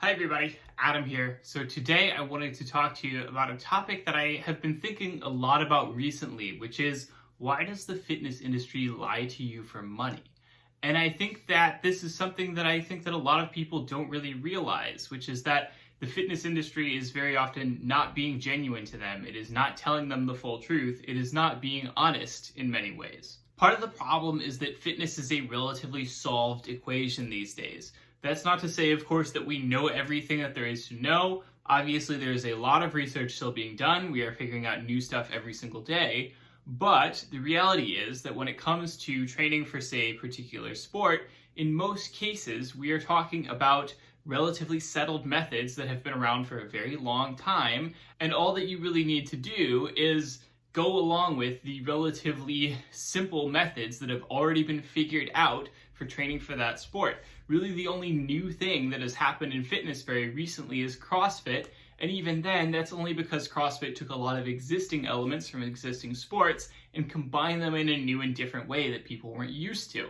Hi everybody, Adam here. So today I wanted to talk to you about a topic that I have been thinking a lot about recently, which is why does the fitness industry lie to you for money? And I think that this is something that I think that a lot of people don't really realize, which is that the fitness industry is very often not being genuine to them. It is not telling them the full truth. It is not being honest in many ways. Part of the problem is that fitness is a relatively solved equation these days. That's not to say, of course, that we know everything that there is to know. Obviously, there is a lot of research still being done. We are figuring out new stuff every single day. But the reality is that when it comes to training for, say, a particular sport, in most cases, we are talking about relatively settled methods that have been around for a very long time. And all that you really need to do is go along with the relatively simple methods that have already been figured out for training for that sport. Really, the only new thing that has happened in fitness very recently is CrossFit, and even then, that's only because CrossFit took a lot of existing elements from existing sports and combined them in a new and different way that people weren't used to.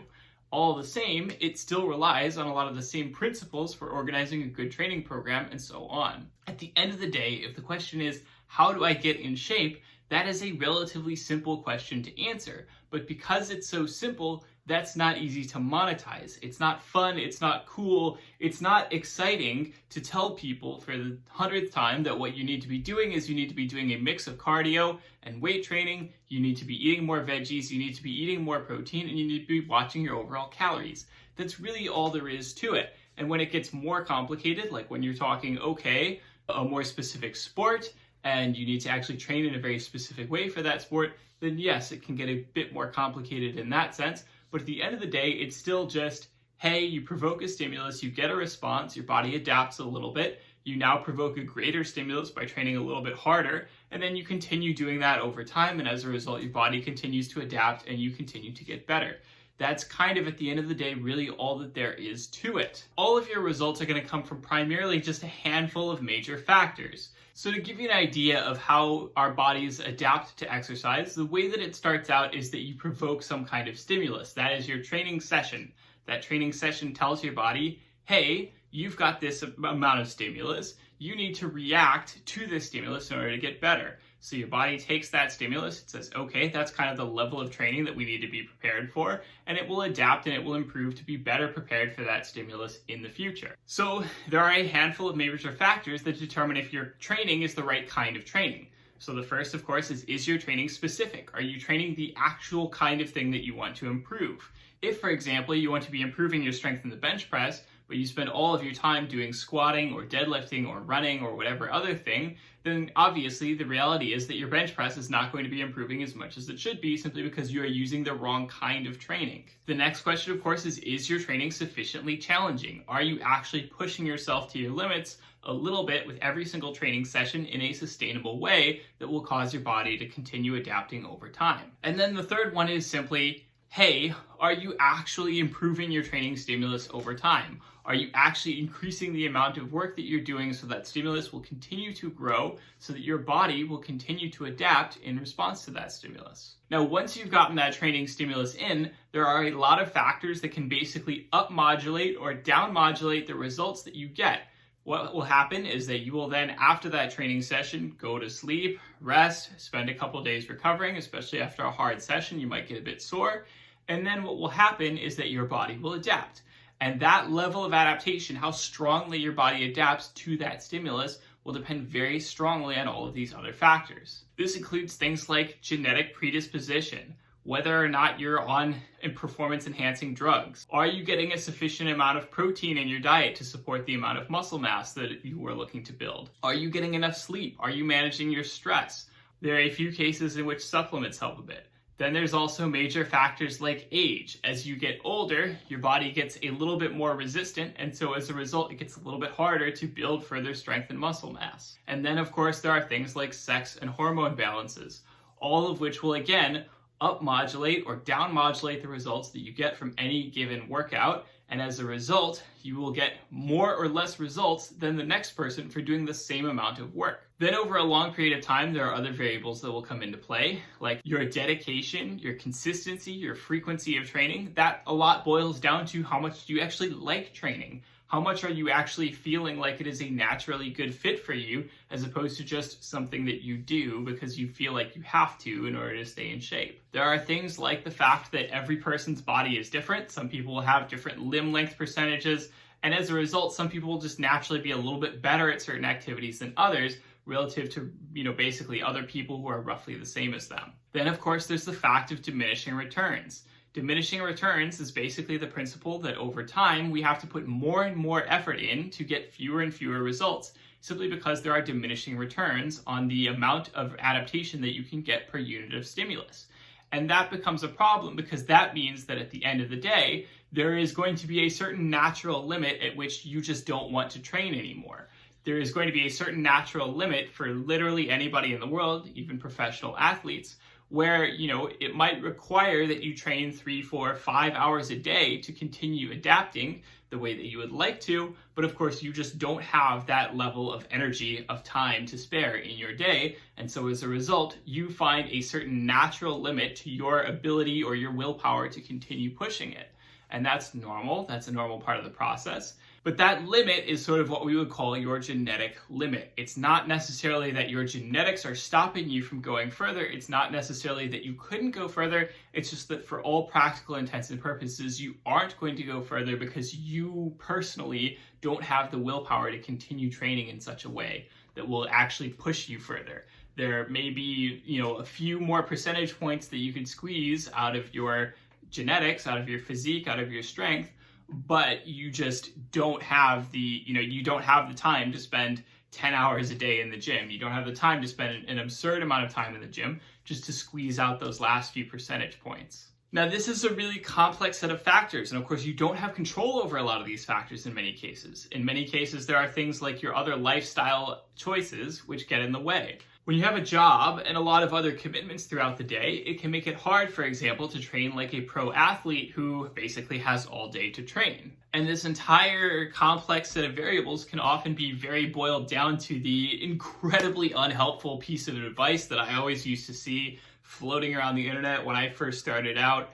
All the same, it still relies on a lot of the same principles for organizing a good training program and so on. At the end of the day, if the question is, how do I get in shape? That is a relatively simple question to answer, but because it's so simple, that's not easy to monetize. It's not fun, it's not cool, it's not exciting to tell people for the 100th time that what you need to be doing is you need to be doing a mix of cardio and weight training, you need to be eating more veggies, you need to be eating more protein, and you need to be watching your overall calories. That's really all there is to it. And when it gets more complicated, like when you're talking, okay, a more specific sport, and you need to actually train in a very specific way for that sport, then yes, it can get a bit more complicated in that sense. But at the end of the day, it's still just, hey, you provoke a stimulus, you get a response, your body adapts a little bit, you now provoke a greater stimulus by training a little bit harder, and then you continue doing that over time, and as a result, your body continues to adapt and you continue to get better. That's kind of, at the end of the day, really all that there is to it. All of your results are going to come from primarily just a handful of major factors. So to give you an idea of how our bodies adapt to exercise, the way that it starts out is that you provoke some kind of stimulus. That is your training session. That training session tells your body, hey, you've got this amount of stimulus. You need to react to this stimulus in order to get better. So your body takes that stimulus, it says, okay, that's kind of the level of training that we need to be prepared for, and it will adapt and it will improve to be better prepared for that stimulus in the future. So there are a handful of major factors that determine if your training is the right kind of training. So the first, of course, is your training specific? Are you training the actual kind of thing that you want to improve? If, for example, you want to be improving your strength in the bench press, but you spend all of your time doing squatting or deadlifting or running or whatever other thing, then obviously the reality is that your bench press is not going to be improving as much as it should be simply because you are using the wrong kind of training. The next question, of course, is your training sufficiently challenging? Are you actually pushing yourself to your limits a little bit with every single training session in a sustainable way that will cause your body to continue adapting over time? And then the third one is simply, hey, are you actually improving your training stimulus over time? Are you actually increasing the amount of work that you're doing so that stimulus will continue to grow so that your body will continue to adapt in response to that stimulus? Now, once you've gotten that training stimulus in, there are a lot of factors that can basically up-modulate or down-modulate the results that you get. What will happen is that you will then, after that training session, go to sleep, rest, spend a couple days recovering, especially after a hard session, you might get a bit sore. And then what will happen is that your body will adapt. And that level of adaptation, how strongly your body adapts to that stimulus, will depend very strongly on all of these other factors. This includes things like genetic predisposition, whether or not you're on performance-enhancing drugs. Are you getting a sufficient amount of protein in your diet to support the amount of muscle mass that you are looking to build? Are you getting enough sleep? Are you managing your stress? There are a few cases in which supplements help a bit. Then there's also major factors like age. As you get older, your body gets a little bit more resistant, and so as a result, it gets a little bit harder to build further strength and muscle mass. And then, of course, there are things like sex and hormone balances, all of which will, again, up-modulate or down-modulate the results that you get from any given workout, and as a result, you will get more or less results than the next person for doing the same amount of work. Then over a long period of time, there are other variables that will come into play, like your dedication, your consistency, your frequency of training. That a lot boils down to how much do you actually like training? How much are you actually feeling like it is a naturally good fit for you, as opposed to just something that you do because you feel like you have to in order to stay in shape? There are things like the fact that every person's body is different. Some people will have different limb length percentages, and as a result, some people will just naturally be a little bit better at certain activities than others, relative to, basically other people who are roughly the same as them. Then, of course, there's the fact of diminishing returns. Diminishing returns is basically the principle that over time we have to put more and more effort in to get fewer and fewer results, simply because there are diminishing returns on the amount of adaptation that you can get per unit of stimulus. And that becomes a problem because that means that at the end of the day, there is going to be a certain natural limit at which you just don't want to train anymore. There is going to be a certain natural limit for literally anybody in the world, even professional athletes, where, it might require that you train 3, 4, 5 hours a day to continue adapting the way that you would like to, but of course you just don't have that level of energy, of time to spare in your day, and so as a result, you find a certain natural limit to your ability or your willpower to continue pushing it. And that's normal, that's a normal part of the process. But that limit is sort of what we would call your genetic limit. It's not necessarily that your genetics are stopping you from going further. It's not necessarily that you couldn't go further. It's just that for all practical intents and purposes, you aren't going to go further because you personally don't have the willpower to continue training in such a way that will actually push you further. There may be, a few more percentage points that you could squeeze out of your genetics, out of your physique, out of your strength, but you just don't have you don't have the time to spend 10 hours a day in the gym. You don't have the time to spend an absurd amount of time in the gym just to squeeze out those last few percentage points. Now, this is a really complex set of factors, and of course, you don't have control over a lot of these factors in many cases. In many cases, there are things like your other lifestyle choices which get in the way. When you have a job and a lot of other commitments throughout the day, it can make it hard, for example, to train like a pro athlete who basically has all day to train. And this entire complex set of variables can often be very boiled down to the incredibly unhelpful piece of advice that I always used to see floating around the internet when I first started out,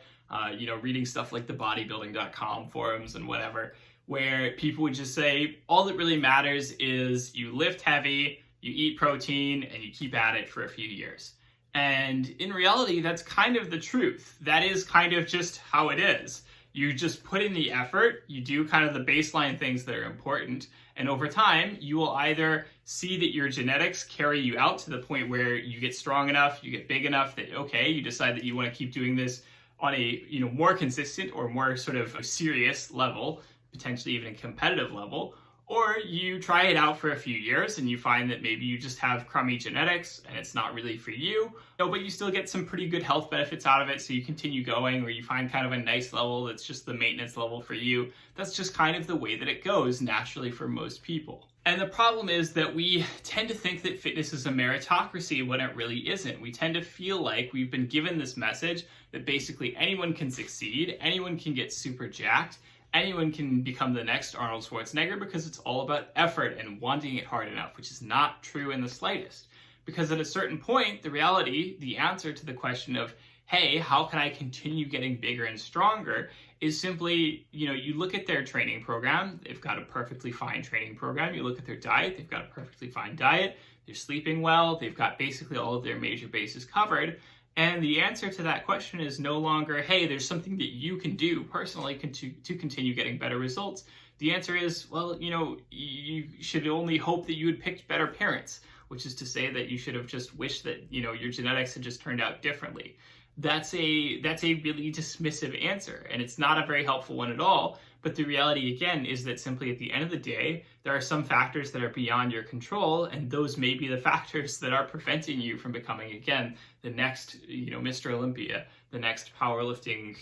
reading stuff like the bodybuilding.com forums and whatever, where people would just say, all that really matters is you lift heavy, you eat protein, and you keep at it for a few years. And in reality, that's kind of the truth. That is kind of just how it is. You just put in the effort, you do kind of the baseline things that are important, and over time, you will either see that your genetics carry you out to the point where you get strong enough, you get big enough that, okay, you decide that you want to keep doing this on a more consistent or more sort of serious level, potentially even a competitive level, or you try it out for a few years and you find that maybe you just have crummy genetics and it's not really for you, but you still get some pretty good health benefits out of it, so you continue going, or you find kind of a nice level that's just the maintenance level for you. That's just kind of the way that it goes naturally for most people. And the problem is that we tend to think that fitness is a meritocracy when it really isn't. We tend to feel like we've been given this message that basically anyone can succeed, anyone can get super jacked, anyone can become the next Arnold Schwarzenegger, because it's all about effort and wanting it hard enough, which is not true in the slightest. Because at a certain point, the reality, the answer to the question of, hey, how can I continue getting bigger and stronger, is simply, you look at their training program, they've got a perfectly fine training program. You look at their diet, they've got a perfectly fine diet. They're sleeping well, they've got basically all of their major bases covered. And the answer to that question is no longer, hey, there's something that you can do personally to continue getting better results. The answer is, well, you should only hope that you had picked better parents, which is to say that you should have just wished that, your genetics had just turned out differently. That's a really dismissive answer, and it's not a very helpful one at all. But the reality, again, is that simply at the end of the day, there are some factors that are beyond your control, and those may be the factors that are preventing you from becoming, again, the next, Mr. Olympia, the next powerlifting,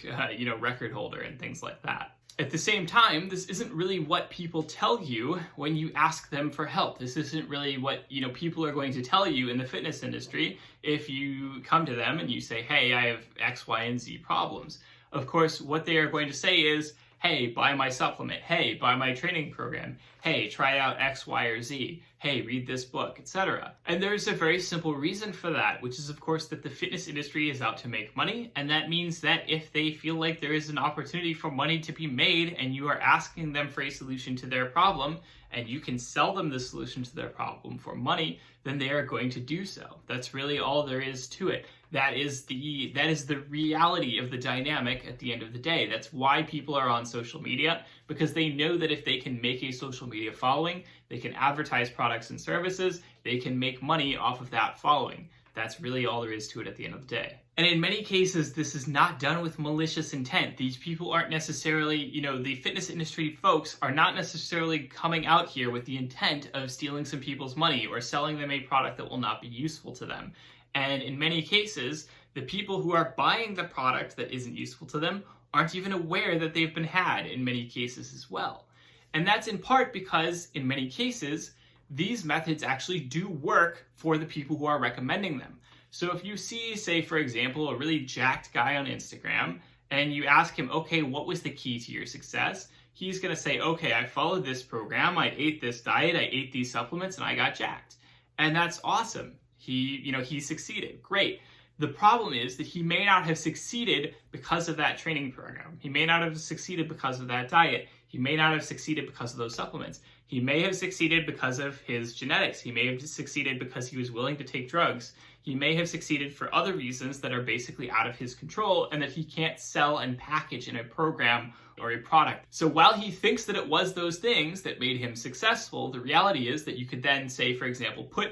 record holder, and things like that. At the same time, this isn't really what people tell you when you ask them for help. This isn't really what, people are going to tell you in the fitness industry if you come to them and you say, hey, I have X, Y, and Z problems. Of course, what they are going to say is, hey, buy my supplement, hey, buy my training program, hey, try out X, Y, or Z, hey, read this book, etc. And there's a very simple reason for that, which is of course that the fitness industry is out to make money, and that means that if they feel like there is an opportunity for money to be made and you are asking them for a solution to their problem, and you can sell them the solution to their problem for money, then they are going to do so. That's really all there is to it. That is the reality of the dynamic at the end of the day. That's why people are on social media, because they know that if they can make a social media following, they can advertise products and services, they can make money off of that following. That's really all there is to it at the end of the day. And in many cases, this is not done with malicious intent. These people aren't necessarily, the fitness industry folks are not necessarily coming out here with the intent of stealing some people's money or selling them a product that will not be useful to them. And in many cases, the people who are buying the product that isn't useful to them aren't even aware that they've been had in many cases as well. And that's in part because in many cases, these methods actually do work for the people who are recommending them. So if you see, say, for example, a really jacked guy on Instagram, and you ask him, okay, what was the key to your success? He's going to say, okay, I followed this program, I ate this diet, I ate these supplements, and I got jacked. And that's awesome. He succeeded. Great. The problem is that he may not have succeeded because of that training program. He may not have succeeded because of that diet. He may not have succeeded because of those supplements. He may have succeeded because of his genetics. He may have succeeded because he was willing to take drugs. He may have succeeded for other reasons that are basically out of his control and that he can't sell and package in a program or a product. So while he thinks that it was those things that made him successful, the reality is that you could then say, for example, put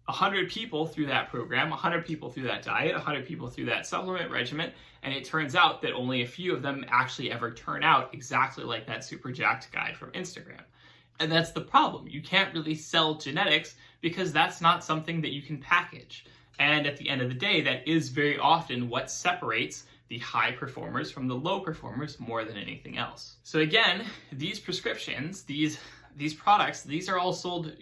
100 people through that program, 100 people through that diet, 100 people through that supplement regimen, and it turns out that only a few of them actually ever turn out exactly like that super jacked guy from Instagram. And that's the problem. You can't really sell genetics because that's not something that you can package. And at the end of the day, that is very often what separates the high performers from the low performers more than anything else. So again, these prescriptions, these products, these are all sold,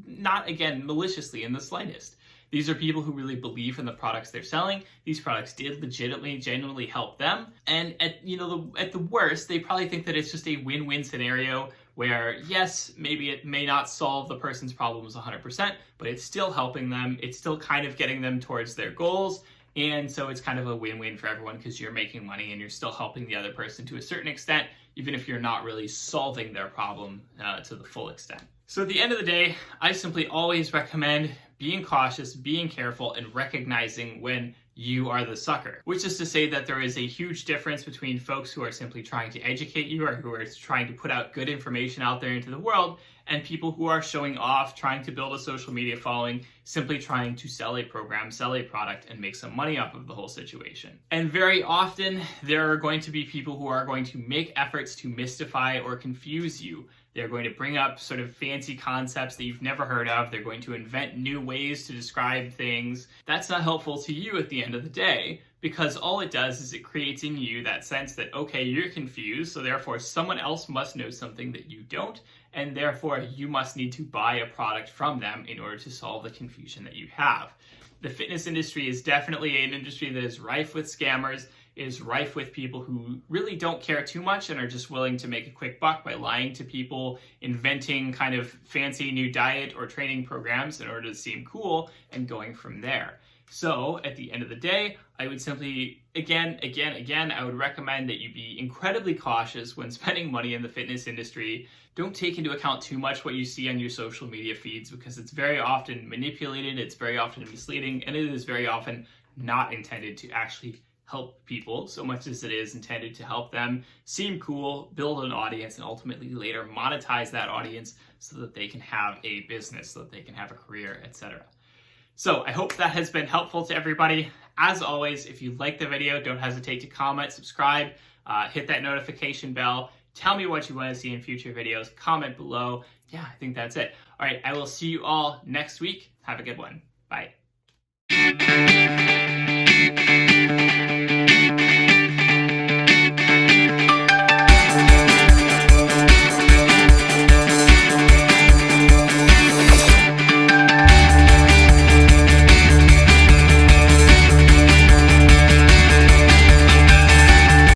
not again maliciously in the slightest. These are people who really believe in the products they're selling. These products did legitimately, genuinely help them. And at the worst, they probably think that it's just a win-win scenario where, yes, maybe it may not solve the person's problems 100%, but it's still helping them. It's still kind of getting them towards their goals. And so it's kind of a win-win for everyone because you're making money and you're still helping the other person to a certain extent, even if you're not really solving their problem to the full extent. So at the end of the day, I simply always recommend being cautious, being careful, and recognizing when you are the sucker. Which is to say that there is a huge difference between folks who are simply trying to educate you or who are trying to put out good information out there into the world, and people who are showing off, trying to build a social media following, simply trying to sell a program, sell a product, and make some money off of the whole situation. And very often, there are going to be people who are going to make efforts to mystify or confuse you. They're going to bring up sort of fancy concepts that you've never heard of. They're going to invent new ways to describe things. That's not helpful to you at the end of the day, because all it does is it creates in you that sense that, okay, you're confused, so therefore someone else must know something that you don't, and therefore you must need to buy a product from them in order to solve the confusion that you have. The fitness industry is definitely an industry that is rife with scammers, is rife with people who really don't care too much and are just willing to make a quick buck by lying to people, inventing kind of fancy new diet or training programs in order to seem cool, and going from there. So at the end of the day, I would simply, again, I would recommend that you be incredibly cautious when spending money in the fitness industry. Don't take into account too much what you see on your social media feeds because it's very often manipulated, it's very often misleading, and it is very often not intended to actually help people so much as it is intended to help them seem cool, build an audience, and ultimately later monetize that audience so that they can have a business, so that they can have a career, etc. So I hope that has been helpful to everybody. As always, if you like the video, don't hesitate to comment, subscribe, hit that notification bell. Tell me what you want to see in future videos. Comment below. Yeah, I think that's it. All right, I will see you all next week. Have a good one. Bye.